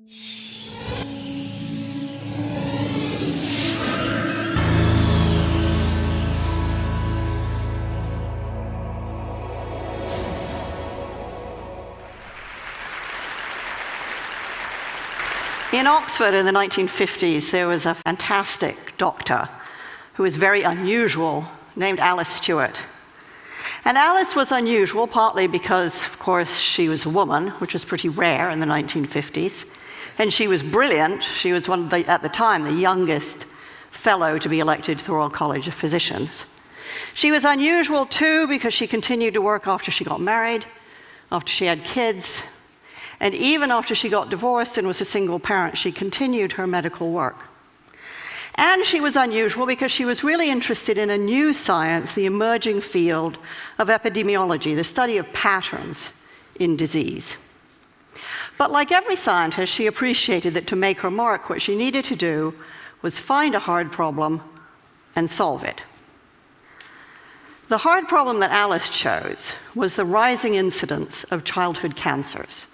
In Oxford in the 1950s, there was a fantastic doctor who was very unusual, named Alice Stewart. And Alice was unusual partly because, of course, she was a woman, which was pretty rare in the 1950s. And she was brilliant. She was one of the, at the time, the youngest fellow to be elected to the Royal College of Physicians. She was unusual, too, because she continued to work after she got married, after she had kids. And even after she got divorced and was a single parent, she continued her medical work. And she was unusual because she was really interested in a new science, the emerging field of epidemiology, the study of patterns in disease. But like every scientist, she appreciated that to make her mark, what she needed to do was find a hard problem and solve it. The hard problem that Alice chose was the rising incidence of childhood cancers.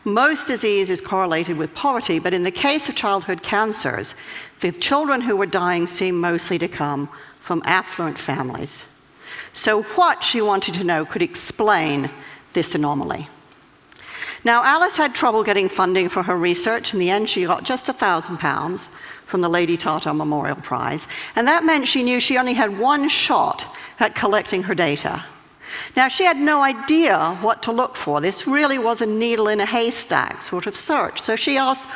Most disease is correlated with poverty, but in the case of childhood cancers, the children who were dying seemed mostly to come from affluent families. So what, she wanted to know, could explain this anomaly? Now, Alice had trouble getting funding for her research. In the end, she got just £1,000 from the Lady Tata Memorial Prize, and that meant she knew she only had one shot at collecting her data. Now, she had no idea what to look for. This really was a needle in a haystack sort of search. So she asked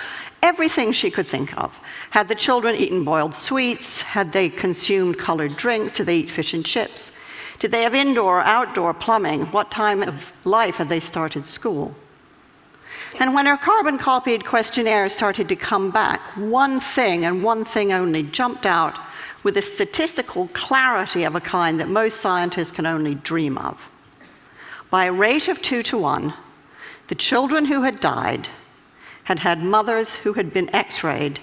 everything she could think of. Had the children eaten boiled sweets? Had they consumed colored drinks? Did they eat fish and chips? Did they have indoor or outdoor plumbing? What time of life had they started school? And when her carbon-copied questionnaire started to come back, one thing and one thing only jumped out with a statistical clarity of a kind that most scientists can only dream of. By a rate of 2 to 1, the children who had died had had mothers who had been x-rayed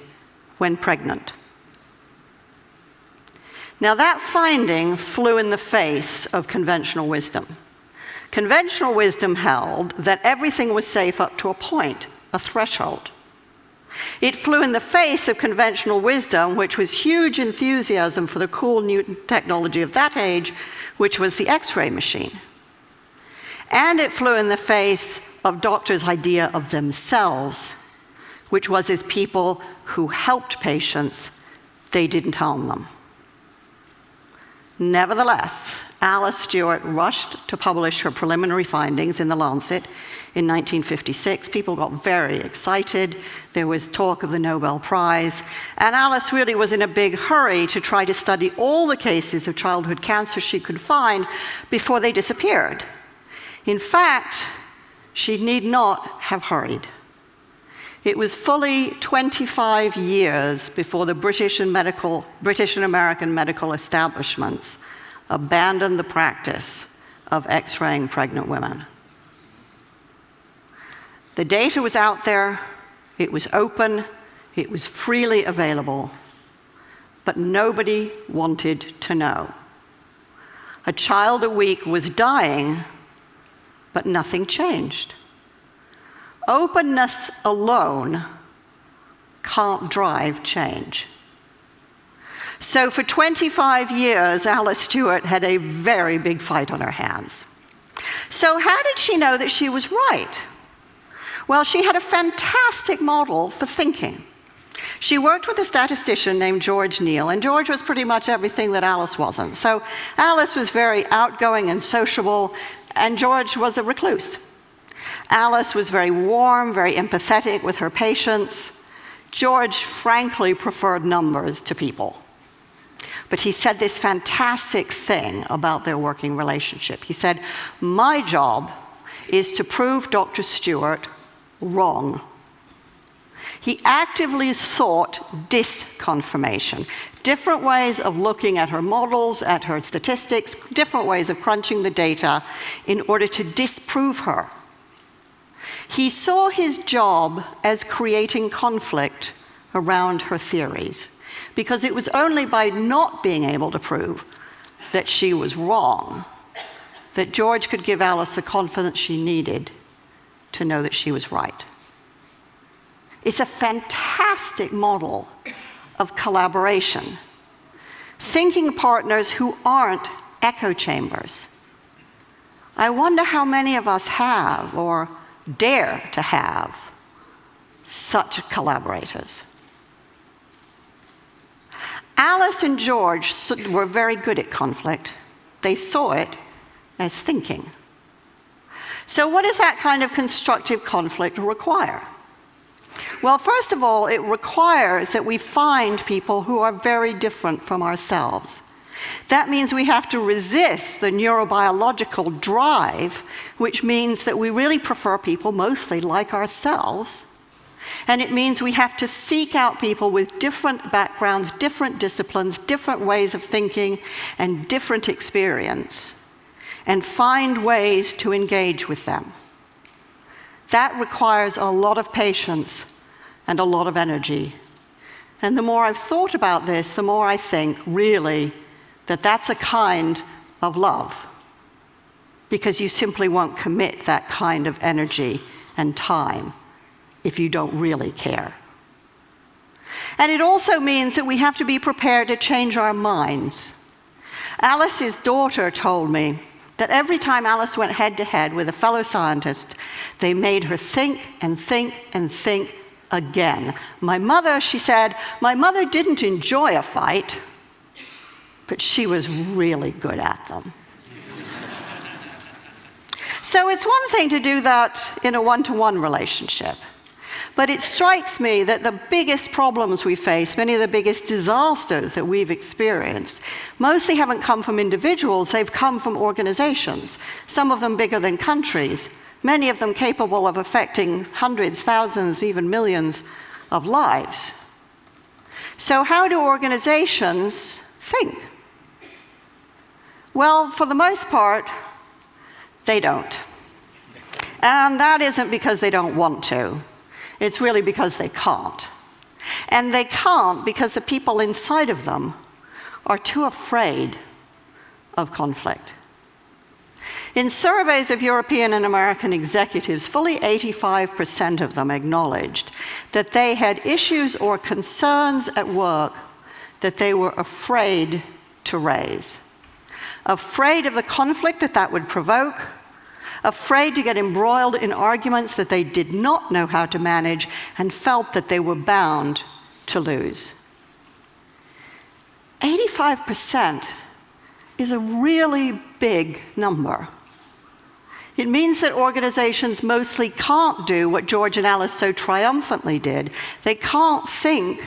when pregnant. Now, that finding flew in the face of conventional wisdom. Conventional wisdom held that everything was safe up to a point, a threshold. It flew in the face of conventional wisdom, which was huge enthusiasm for the cool new technology of that age, which was the X-ray machine. And it flew in the face of doctors' idea of themselves, which was as people who helped patients, they didn't harm them. Nevertheless, Alice Stewart rushed to publish her preliminary findings in The Lancet in 1956. People got very excited. There was talk of the Nobel Prize. And Alice really was in a big hurry to try to study all the cases of childhood cancer she could find before they disappeared. In fact, she need not have hurried. It was fully 25 years before the British and American medical establishments abandoned the practice of X-raying pregnant women. The data was out there, it was open, it was freely available, but nobody wanted to know. A child a week was dying, but nothing changed. Openness alone can't drive change. So for 25 years, Alice Stewart had a very big fight on her hands. So how did she know that she was right? Well, she had a fantastic model for thinking. She worked with a statistician named George Neal, and George was pretty much everything that Alice wasn't. So Alice was very outgoing and sociable, and George was a recluse. Alice was very warm, very empathetic with her patients. George, frankly, preferred numbers to people. But he said this fantastic thing about their working relationship. He said, "My job is to prove Dr. Stewart wrong." He actively sought disconfirmation, different ways of looking at her models, at her statistics, different ways of crunching the data in order to disprove her. He saw his job as creating conflict around her theories, because it was only by not being able to prove that she was wrong that George could give Alice the confidence she needed to know that she was right. It's a fantastic model of collaboration. Thinking partners who aren't echo chambers. I wonder how many of us have or dare to have such collaborators. Alice and George were very good at conflict. They saw it as thinking. So what does that kind of constructive conflict require? Well, first of all, it requires that we find people who are very different from ourselves. That means we have to resist the neurobiological drive, which means that we really prefer people mostly like ourselves. And it means we have to seek out people with different backgrounds, different disciplines, different ways of thinking, and different experience, and find ways to engage with them. That requires a lot of patience and a lot of energy. And the more I've thought about this, the more I think, really, that that's a kind of love, because you simply won't commit that kind of energy and time if you don't really care. And it also means that we have to be prepared to change our minds. Alice's daughter told me that every time Alice went head-to-head with a fellow scientist, they made her think and think and think again. My mother, she said, my mother didn't enjoy a fight, but she was really good at them. So it's one thing to do that in a one-to-one relationship, but it strikes me that the biggest problems we face, many of the biggest disasters that we've experienced, mostly haven't come from individuals, they've come from organizations, some of them bigger than countries, many of them capable of affecting hundreds, thousands, even millions of lives. So how do organizations think? Well, for the most part, they don't. And that isn't because they don't want to. It's really because they can't. And they can't because the people inside of them are too afraid of conflict. In surveys of European and American executives, fully 85% of them acknowledged that they had issues or concerns at work that they were afraid to raise. Afraid of the conflict that would provoke, afraid to get embroiled in arguments that they did not know how to manage and felt that they were bound to lose. 85% is a really big number. It means that organizations mostly can't do what George and Alice so triumphantly did. They can't think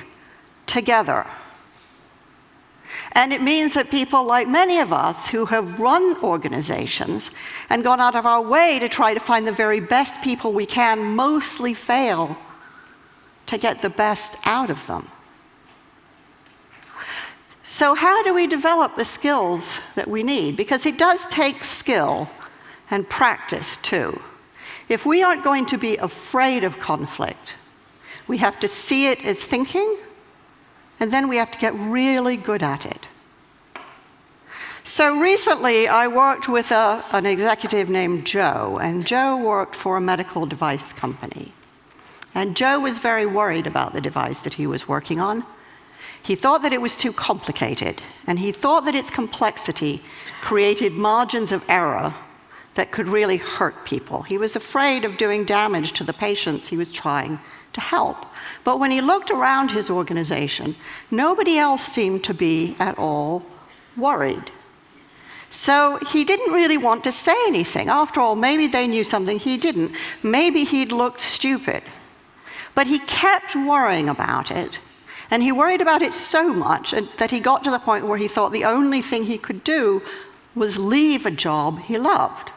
together. And it means that people like many of us who have run organizations and gone out of our way to try to find the very best people we can mostly fail to get the best out of them. So how do we develop the skills that we need? Because it does take skill and practice too. If we aren't going to be afraid of conflict, we have to see it as thinking, and then we have to get really good at it. So recently, I worked with an executive named Joe, and Joe worked for a medical device company. And Joe was very worried about the device that he was working on. He thought that it was too complicated, and he thought that its complexity created margins of error that could really hurt people. He was afraid of doing damage to the patients he was trying to help. But when he looked around his organization, nobody else seemed to be at all worried. So he didn't really want to say anything. After all, maybe they knew something he didn't. Maybe he'd looked stupid. But he kept worrying about it. And he worried about it so much that he got to the point where he thought the only thing he could do was leave a job he loved.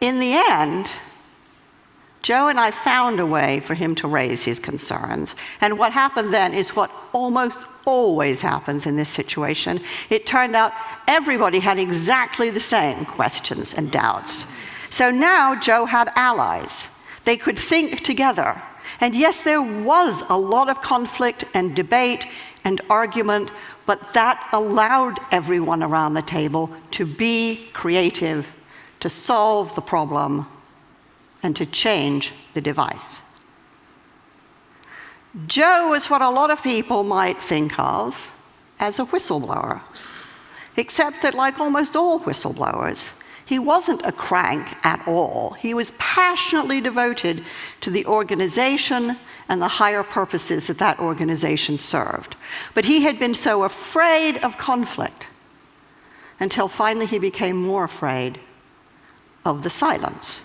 In the end, Joe and I found a way for him to raise his concerns. And what happened then is what almost always happens in this situation. It turned out everybody had exactly the same questions and doubts. So now Joe had allies. They could think together. And yes, there was a lot of conflict and debate and argument, but that allowed everyone around the table to be creative, to solve the problem, and to change the device. Joe was what a lot of people might think of as a whistleblower, except that, like almost all whistleblowers, he wasn't a crank at all. He was passionately devoted to the organization and the higher purposes that that organization served. But he had been so afraid of conflict until finally he became more afraid of the silence.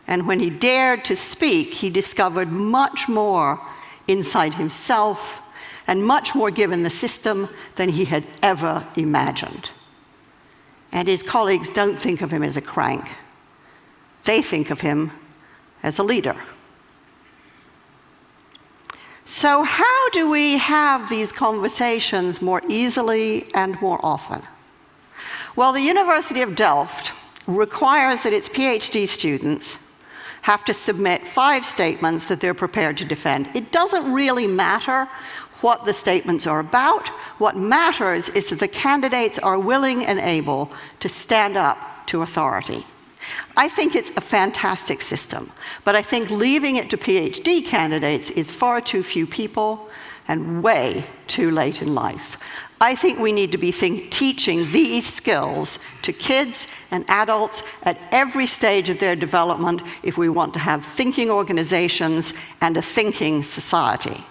And when he dared to speak, he discovered much more inside himself and much more given the system than he had ever imagined. And his colleagues don't think of him as a crank. They think of him as a leader. So how do we have these conversations more easily and more often? Well, the University of Delft requires that its PhD students have to submit 5 statements that they're prepared to defend. It doesn't really matter what the statements are about. What matters is that the candidates are willing and able to stand up to authority. I think it's a fantastic system, but I think leaving it to PhD candidates is far too few people and way too late in life. I think we need to be teaching these skills to kids and adults at every stage of their development if we want to have thinking organizations and a thinking society.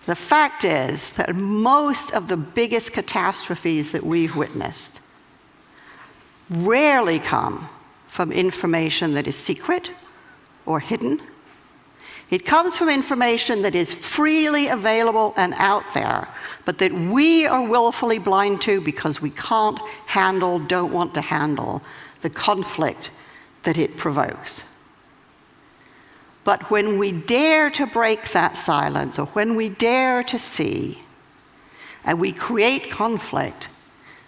The fact is that most of the biggest catastrophes that we've witnessed rarely come from information that is secret or hidden. It comes from information that is freely available and out there, but that we are willfully blind to because we can't handle, don't want to handle the conflict that it provokes. But when we dare to break that silence, or when we dare to see, and we create conflict,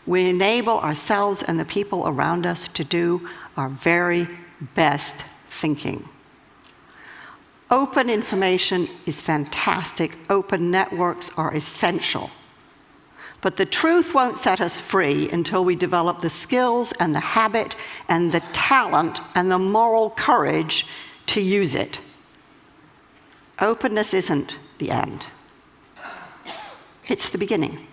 we enable ourselves and the people around us to do our very best thinking. Open information is fantastic. Open networks are essential. But the truth won't set us free until we develop the skills and the habit and the talent and the moral courage to use it. Openness isn't the end. It's the beginning.